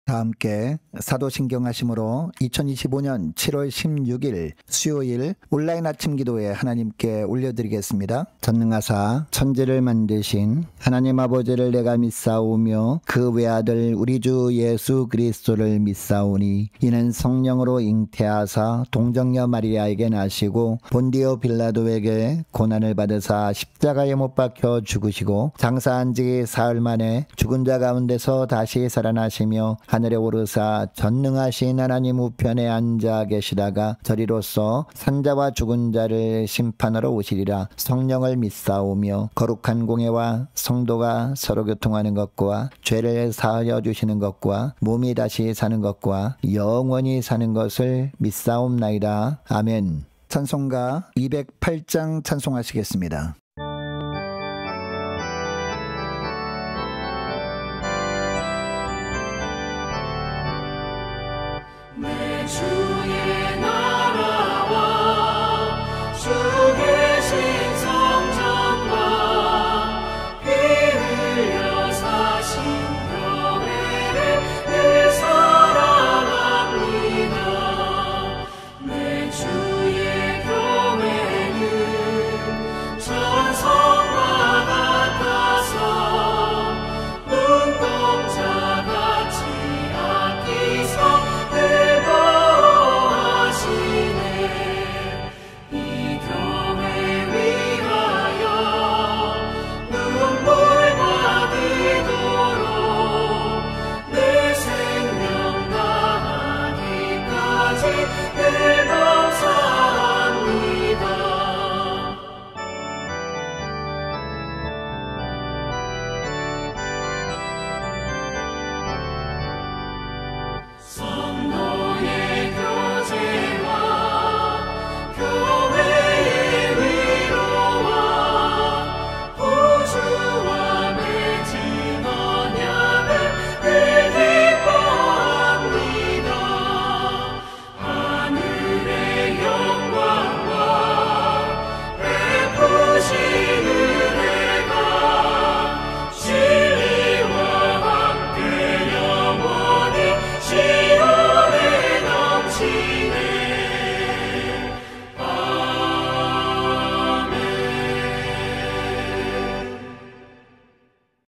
다 함께 사도신경하심으로 2025년 7월 16일 수요일 온라인 아침 기도에 하나님께 올려드리겠습니다. 전능하사 천지를 만드신 하나님 아버지를 내가 믿사오며 그 외아들 우리 주 예수 그리스도를 믿사오니 이는 성령으로 잉태하사 동정녀 마리아에게 나시고 본디오 빌라도에게 고난을 받으사 십자가에 못 박혀 죽으시고 장사한 지 사흘 만에 죽은 자 가운데서 다시 살아나시며 하늘에 오르사 전능하신 하나님 우편에 앉아 계시다가 저리로서 산자와 죽은 자를 심판하러 오시리라. 성령을 믿사오며 거룩한 공예와 성도가 서로 교통하는 것과 죄를 사하여 주시는 것과 몸이 다시 사는 것과 영원히 사는 것을 믿사옵나이다. 아멘. 찬송가 208장 찬송하시겠습니다. 주의 나라와 주 계신 성전과 피 흘려 사신 교회를 늘 사랑합니다. 내 주의 교회는 전성과 같아서 눈동자같이 아끼사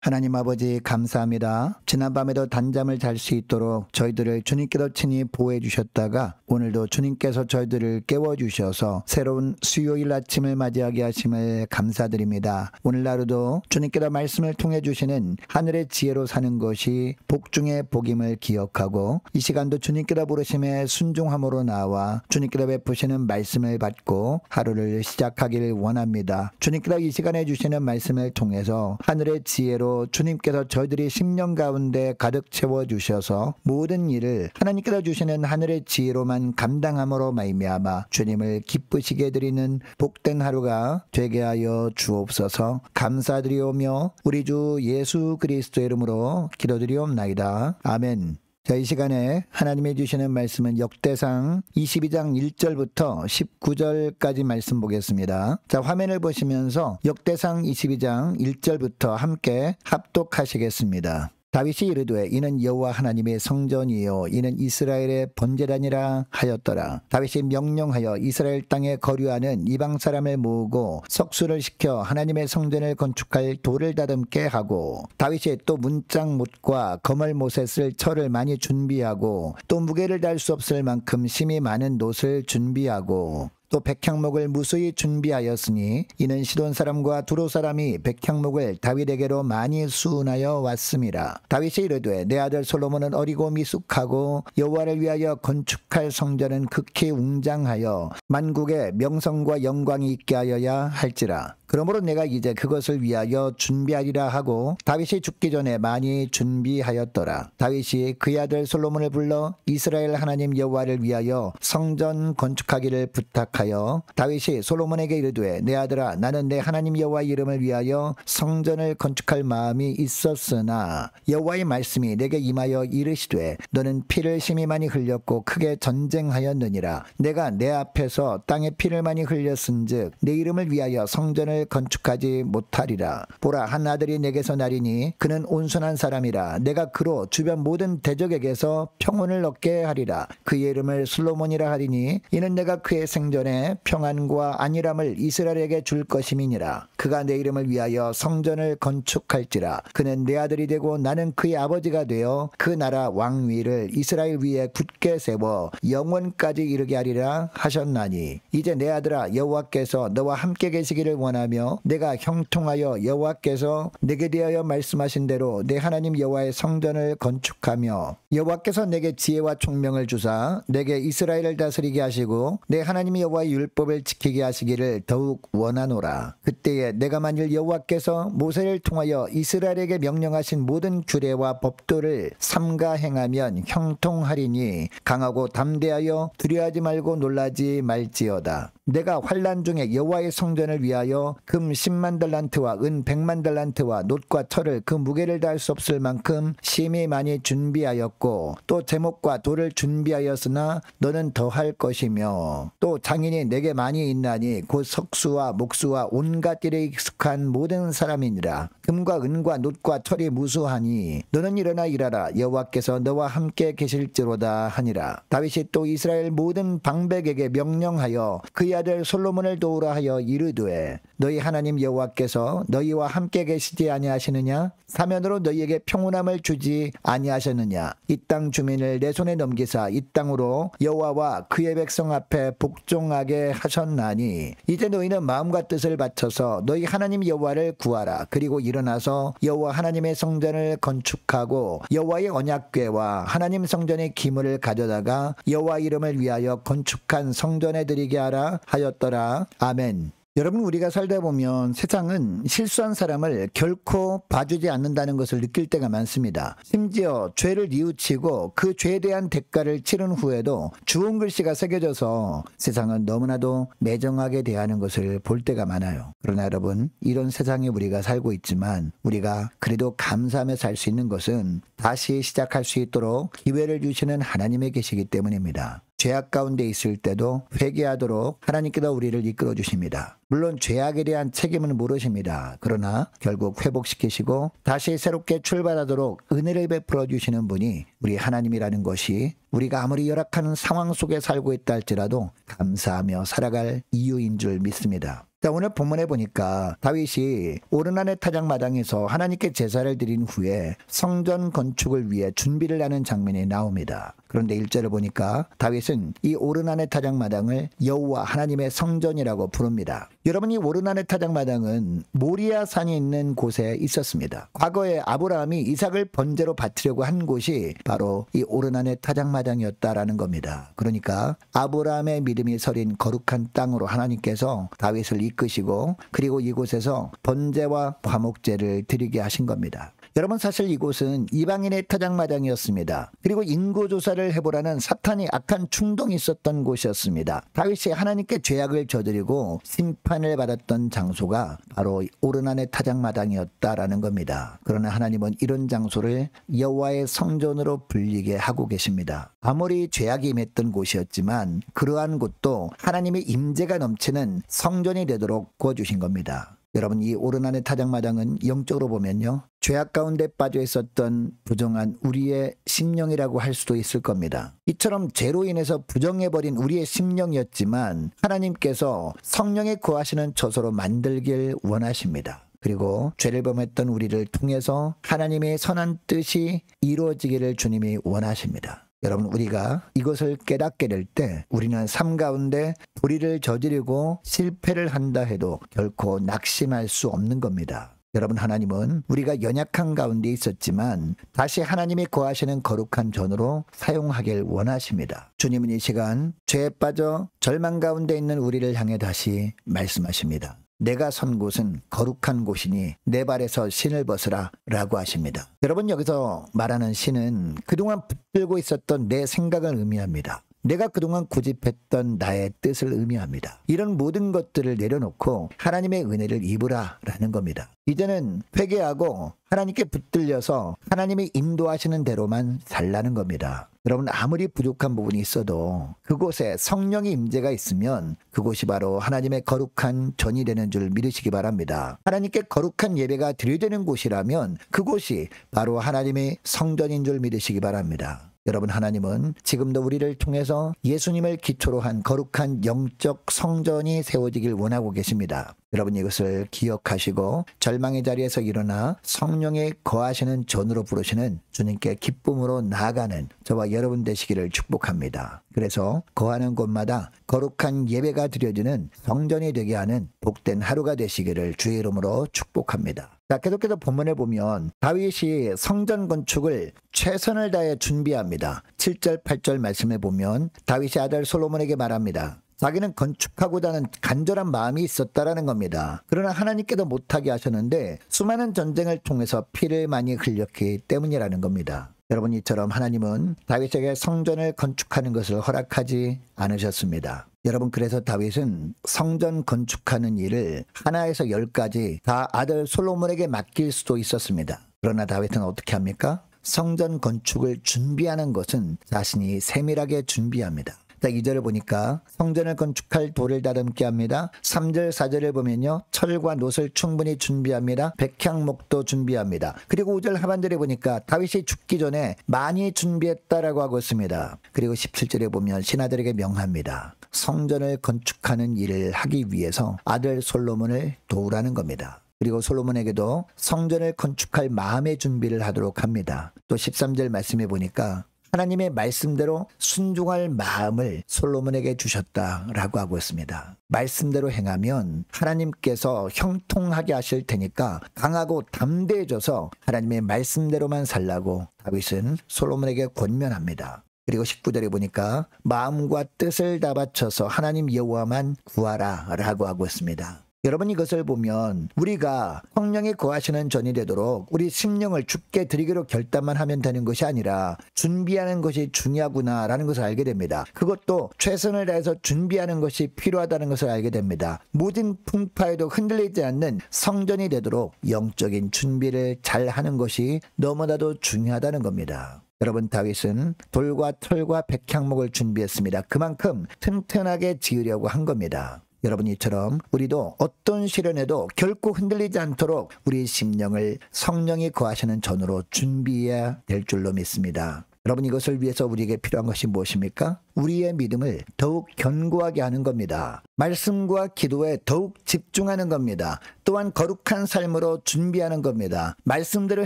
하나님 아버지 감사합니다. 지난밤에도 단잠을 잘 수 있도록 저희들을 주님께서 친히 보호해 주셨다가 오늘도 주님께서 저희들을 깨워주셔서 새로운 수요일 아침을 맞이하게 하심을 감사드립니다. 오늘 하루도 주님께서 말씀을 통해 주시는 하늘의 지혜로 사는 것이 복 중의 복임을 기억하고 이 시간도 주님께서 부르심에 순종함으로 나와 주님께서 베푸시는 말씀을 받고 하루를 시작하기를 원합니다. 주님께서 이 시간에 주시는 말씀을 통해서 하늘의 지혜로 주님께서 저희들이 10년 가운데 가득 채워주셔서 모든 일을 하나님께서 주시는 하늘의 지혜로만 감당함으로 말미암아 주님을 기쁘시게 드리는 복된 하루가 되게 하여 주옵소서. 감사드리오며 우리 주 예수 그리스도의 이름으로 기도드리옵나이다. 아멘. 자, 이 시간에 하나님이 주시는 말씀은 역대상 22장 1절부터 19절까지 말씀 보겠습니다. 자, 화면을 보시면서 역대상 22장 1절부터 함께 합독하시겠습니다. 다윗이 이르되 이는 여호와 하나님의 성전이요 이는 이스라엘의 번제단이라 하였더라. 다윗이 명령하여 이스라엘 땅에 거류하는 이방 사람을 모으고 석수를 시켜 하나님의 성전을 건축할 돌을 다듬게 하고 다윗이 또 문짝못과 거멀못에 쓸 철을 많이 준비하고 또 무게를 달 수 없을 만큼 심이 많은 놋을 준비하고 또 백향목을 무수히 준비하였으니 이는 시돈 사람과 두로 사람이 백향목을 다윗에게로 많이 수운하여 왔음이라. 다윗이 이르되 내 아들 솔로몬은 어리고 미숙하고 여호와를 위하여 건축할 성전은 극히 웅장하여 만국의 명성과 영광이 있게 하여야 할지라. 그러므로 내가 이제 그것을 위하여 준비하리라 하고 다윗이 죽기 전에 많이 준비하였더라. 다윗이 그의 아들 솔로몬을 불러 이스라엘 하나님 여호와를 위하여 성전 건축하기를 부탁하여 다윗이 솔로몬에게 이르되 내 아들아 나는 내 하나님 여호와 이름을 위하여 성전을 건축할 마음이 있었으나 여호와의 말씀이 내게 임하여 이르시되 너는 피를 심히 많이 흘렸고 크게 전쟁하였느니라. 내가 내 앞에서 땅에 피를 많이 흘렸은즉 내 이름을 위하여 성전을 성전을 건축하지 못하리라. 보라, 한 아들이 내게서 나리니 그는 온순한 사람이라. 내가 그로 주변 모든 대적에게서 평온을 얻게 하리라. 그의 이름을 솔로몬이라 하리니 이는 내가 그의 생전에 평안과 안일함을 이스라엘에게 줄 것임이니라. 그가 내 이름을 위하여 성전을 건축할지라. 그는 내 아들이 되고 나는 그의 아버지가 되어 그 나라 왕위를 이스라엘 위에 굳게 세워 영원까지 이르게 하리라 하셨나니, 이제 내 아들아, 여호와께서 너와 함께 계시기를 원하며 내가 형통하여 여호와께서 내게 대하여 말씀하신 대로 내 하나님 여호와의 성전을 건축하며, 여호와께서 내게 지혜와 총명을 주사 내게 이스라엘을 다스리게 하시고 내 하나님 여호와의 율법을 지키게 하시기를 더욱 원하노라. 그때에 내가 만일 여호와께서 모세를 통하여 이스라엘에게 명령하신 모든 규례와 법도를 삼가 행하면 형통하리니 강하고 담대하여 두려워하지 말고 놀라지 말지어다. 내가 환난 중에 여호와의 성전을 위하여 금 10만 달란트와 은 100만 달란트와 놋과 철을 그 무게를 다할 수 없을 만큼 심히 많이 준비하였고, 또 제목과 돌을 준비하였으나 너는 더할 것이며, 또 장인이 내게 많이 있나니 곧 석수와 목수와 온갖 일에 익숙한 모든 사람이니라. 금과 은과 놋과 철이 무수하니 너는 일어나 일하라. 여호와께서 너와 함께 계실지로다 하니라. 다윗이 또 이스라엘 모든 방백에게 명령하여 그의 아들 솔로몬을 도우라 하여 이르되, 너희 하나님 여호와께서 너희와 함께 계시지 아니하시느냐? 사면으로 너희에게 평온함을 주지 아니하셨느냐? 이 땅 주민을 내 손에 넘기사 이 땅으로 여호와와 그의 백성 앞에 복종하게 하셨나니, 이제 너희는 마음과 뜻을 바쳐서 너희 하나님 여호와를 구하라. 그리고 일어나서 여호와 하나님의 성전을 건축하고 여호와의 언약궤와 하나님 성전의 기물을 가져다가 여호와 이름을 위하여 건축한 성전에 드리게 하라 하였더라. 아멘. 여러분, 우리가 살다 보면 세상은 실수한 사람을 결코 봐주지 않는다는 것을 느낄 때가 많습니다. 심지어 죄를 뉘우치고 그 죄에 대한 대가를 치른 후에도 주홍 글씨가 새겨져서 세상은 너무나도 매정하게 대하는 것을 볼 때가 많아요. 그러나 여러분, 이런 세상에 우리가 살고 있지만 우리가 그래도 감사하며 살 수 있는 것은 다시 시작할 수 있도록 기회를 주시는 하나님이 계시기 때문입니다. 죄악 가운데 있을 때도 회개하도록 하나님께서 우리를 이끌어 주십니다. 물론 죄악에 대한 책임은 물으십니다. 그러나 결국 회복시키시고 다시 새롭게 출발하도록 은혜를 베풀어 주시는 분이 우리 하나님이라는 것이, 우리가 아무리 열악한 상황 속에 살고 있다 할지라도 감사하며 살아갈 이유인 줄 믿습니다. 자, 오늘 본문에 보니까 다윗이 오르난의 타작마당에서 하나님께 제사를 드린 후에 성전 건축을 위해 준비를 하는 장면이 나옵니다. 그런데 1절을 보니까 다윗은 이 오르난의 타작마당을 여호와 하나님의 성전이라고 부릅니다. 여러분, 이 오르난의 타작마당은 모리아 산이 있는 곳에 있었습니다. 과거에 아브라함이 이삭을 번제로 바치려고 한 곳이 바로 이 오르난의 타작마당이었다라는 겁니다. 그러니까 아브라함의 믿음이 서린 거룩한 땅으로 하나님께서 다윗을 이끄시고, 그리고 이곳에서 번제와 화목제를 드리게 하신 겁니다. 여러분, 사실 이곳은 이방인의 타작마당이었습니다. 그리고 인구조사를 해보라는 사탄이 악한 충동이 있었던 곳이었습니다. 다윗이 하나님께 죄악을 저지르고 심판을 받았던 장소가 바로 오르난의 타작마당이었다라는 겁니다. 그러나 하나님은 이런 장소를 여호와의 성전으로 불리게 하고 계십니다. 아무리 죄악이 임했던 곳이었지만 그러한 곳도 하나님의 임재가 넘치는 성전이 되도록 구워주신 겁니다. 여러분, 이 오르난의 타작마당은 영적으로 보면요, 죄악 가운데 빠져 있었던 부정한 우리의 심령이라고 할 수도 있을 겁니다. 이처럼 죄로 인해서 부정해버린 우리의 심령이었지만 하나님께서 성령에 거하시는 처소로 만들길 원하십니다. 그리고 죄를 범했던 우리를 통해서 하나님의 선한 뜻이 이루어지기를 주님이 원하십니다. 여러분, 우리가 이것을 깨닫게 될 때 우리는 삶 가운데 불의를 저지르고 실패를 한다 해도 결코 낙심할 수 없는 겁니다. 여러분, 하나님은 우리가 연약한 가운데 있었지만 다시 하나님이 거하시는 거룩한 전으로 사용하길 원하십니다. 주님은 이 시간 죄에 빠져 절망 가운데 있는 우리를 향해 다시 말씀하십니다. 내가 선 곳은 거룩한 곳이니 내 발에서 신을 벗으라 라고 하십니다. 여러분, 여기서 말하는 신은 그동안 붙들고 있었던 내 생각을 의미합니다. 내가 그동안 고집했던 나의 뜻을 의미합니다. 이런 모든 것들을 내려놓고 하나님의 은혜를 입으라라는 겁니다. 이제는 회개하고 하나님께 붙들려서 하나님이 인도하시는 대로만 살라는 겁니다. 여러분, 아무리 부족한 부분이 있어도 그곳에 성령의 임재가 있으면 그곳이 바로 하나님의 거룩한 전이 되는 줄 믿으시기 바랍니다. 하나님께 거룩한 예배가 드려지는 곳이라면 그곳이 바로 하나님의 성전인 줄 믿으시기 바랍니다. 여러분, 하나님은 지금도 우리를 통해서 예수님을 기초로 한 거룩한 영적 성전이 세워지길 원하고 계십니다. 여러분, 이것을 기억하시고 절망의 자리에서 일어나 성령의 거하시는 전으로 부르시는 주님께 기쁨으로 나아가는 저와 여러분 되시기를 축복합니다. 그래서 거하는 곳마다 거룩한 예배가 드려지는 성전이 되게 하는 복된 하루가 되시기를 주의 이름으로 축복합니다. 자, 계속해서 본문에 보면 다윗이 성전 건축을 최선을 다해 준비합니다. 7절 8절 말씀에 보면 다윗이 아들 솔로몬에게 말합니다. 자기는 건축하고자 하는 간절한 마음이 있었다라는 겁니다. 그러나 하나님께서 못하게 하셨는데 수많은 전쟁을 통해서 피를 많이 흘렸기 때문이라는 겁니다. 여러분, 이처럼 하나님은 다윗에게 성전을 건축하는 것을 허락하지 않으셨습니다. 여러분, 그래서 다윗은 성전 건축하는 일을 하나에서 10까지 다 아들 솔로몬에게 맡길 수도 있었습니다. 그러나 다윗은 어떻게 합니까? 성전 건축을 준비하는 것은 자신이 세밀하게 준비합니다. 자, 2절을 보니까 성전을 건축할 돌을 다듬게 합니다. 3절 4절을 보면요, 철과 놋을 충분히 준비합니다. 백향목도 준비합니다. 그리고 5절 하반절에 보니까 다윗이 죽기 전에 많이 준비했다라고 하고 있습니다. 그리고 17절에 보면 신하들에게 명합니다. 성전을 건축하는 일을 하기 위해서 아들 솔로몬을 도우라는 겁니다. 그리고 솔로몬에게도 성전을 건축할 마음의 준비를 하도록 합니다. 또 13절 말씀에 보니까 하나님의 말씀대로 순종할 마음을 솔로몬에게 주셨다라고 하고 있습니다. 말씀대로 행하면 하나님께서 형통하게 하실 테니까 강하고 담대해져서 하나님의 말씀대로만 살라고 다윗은 솔로몬에게 권면합니다. 그리고 19절에 보니까 마음과 뜻을 다 바쳐서 하나님 여호와만 구하라 라고 하고 있습니다. 여러분, 이것을 보면 우리가 성령이 거하시는 전이 되도록 우리 심령을 주께 드리기로 결단만 하면 되는 것이 아니라 준비하는 것이 중요하구나라는 것을 알게 됩니다. 그것도 최선을 다해서 준비하는 것이 필요하다는 것을 알게 됩니다. 모든 풍파에도 흔들리지 않는 성전이 되도록 영적인 준비를 잘 하는 것이 너무나도 중요하다는 겁니다. 여러분, 다윗은 돌과 철과 백향목을 준비했습니다. 그만큼 튼튼하게 지으려고 한 겁니다. 여러분, 이처럼 우리도 어떤 시련에도 결코 흔들리지 않도록 우리 심령을 성령이 거하시는 전으로 준비해야 될 줄로 믿습니다. 여러분, 이것을 위해서 우리에게 필요한 것이 무엇입니까? 우리의 믿음을 더욱 견고하게 하는 겁니다. 말씀과 기도에 더욱 집중하는 겁니다. 또한 거룩한 삶으로 준비하는 겁니다. 말씀대로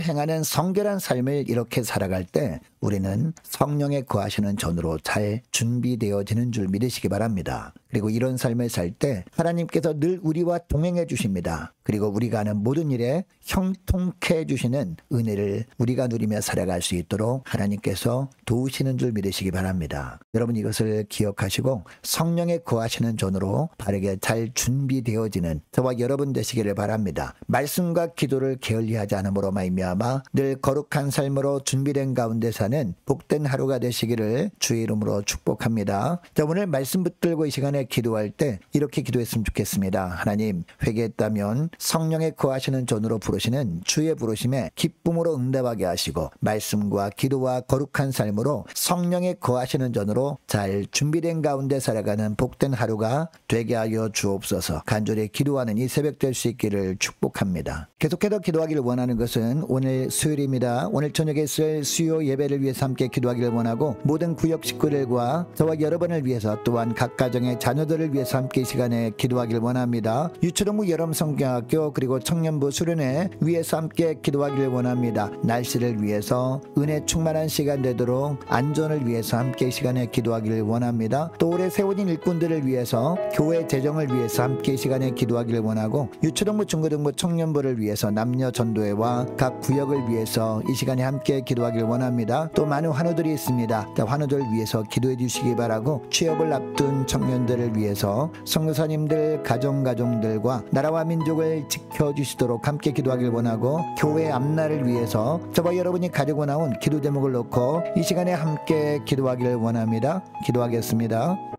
행하는 성결한 삶을 이렇게 살아갈 때 우리는 성령에 거하시는 전으로 잘 준비되어지는 줄 믿으시기 바랍니다. 그리고 이런 삶을 살 때 하나님께서 늘 우리와 동행해 주십니다. 그리고 우리가 하는 모든 일에 형통케 해주시는 은혜를 우리가 누리며 살아갈 수 있도록 하나님께서 도우시는 줄 믿으시기 바랍니다. 여러분, 이것을 기억하시고 성령에 거하시는 전으로 바르게 잘 준비되어지는 저와 여러분 되시기를 바랍니다. 말씀과 기도를 게을리하지 않음으로 말미암아 늘 거룩한 삶으로 준비된 가운데 사는 복된 하루가 되시기를 주의 이름으로 축복합니다. 자, 오늘 말씀 붙들고 이 시간에 기도할 때 이렇게 기도했으면 좋겠습니다. 하나님, 회개했다면 성령에 거하시는 전으로 부르시는 주의 부르심에 기쁨으로 응답하게 하시고 말씀과 기도와 거룩한 삶으로 성령에 거하시는 전으로 잘 준비된 가운데 살아가는 복된 하루가 되게 하여 주옵소서. 간절히 기도하는 이 새벽 될 수 있기를 축복합니다. 계속해서 기도하기를 원하는 것은 오늘 수요일입니다. 오늘 저녁에 있을 수요 예배를 위해서 함께 기도하기를 원하고 모든 구역 식구들과 저와 여러분을 위해서 또한 각 가정의 자녀들을 위해서 함께 이 시간에 기도하기를 원합니다. 유초동부 여름성경학교 그리고 청년부 수련회 위해서 함께 기도하기를 원합니다. 날씨를 위해서 은혜 충만한 시간 되도록 안전을 위해서 함께 이 시간에 기도하기를 원합니다. 또 올해 세워진 일꾼들을 위해서 교회 재정을 위해서 함께 이 시간에 기도하기를 원하고 유초동부 중고등부 청년부를 위해서 남녀 전도회와 각 구역을 위해서 이 시간에 함께 기도하기를 원합니다. 또 많은 환우들이 있습니다. 환우들 위해서 기도해 주시기 바라고 취업을 앞둔 청년들을 위해서 선교사님들 가정들과 나라와 민족을 지켜주시도록 함께 기도하기를 원하고 교회 앞날을 위해서 저와 여러분이 가지고 나온 기도 제목을 놓고 이 시간에 함께 기도하기를 원합니다. 기도하겠습니다.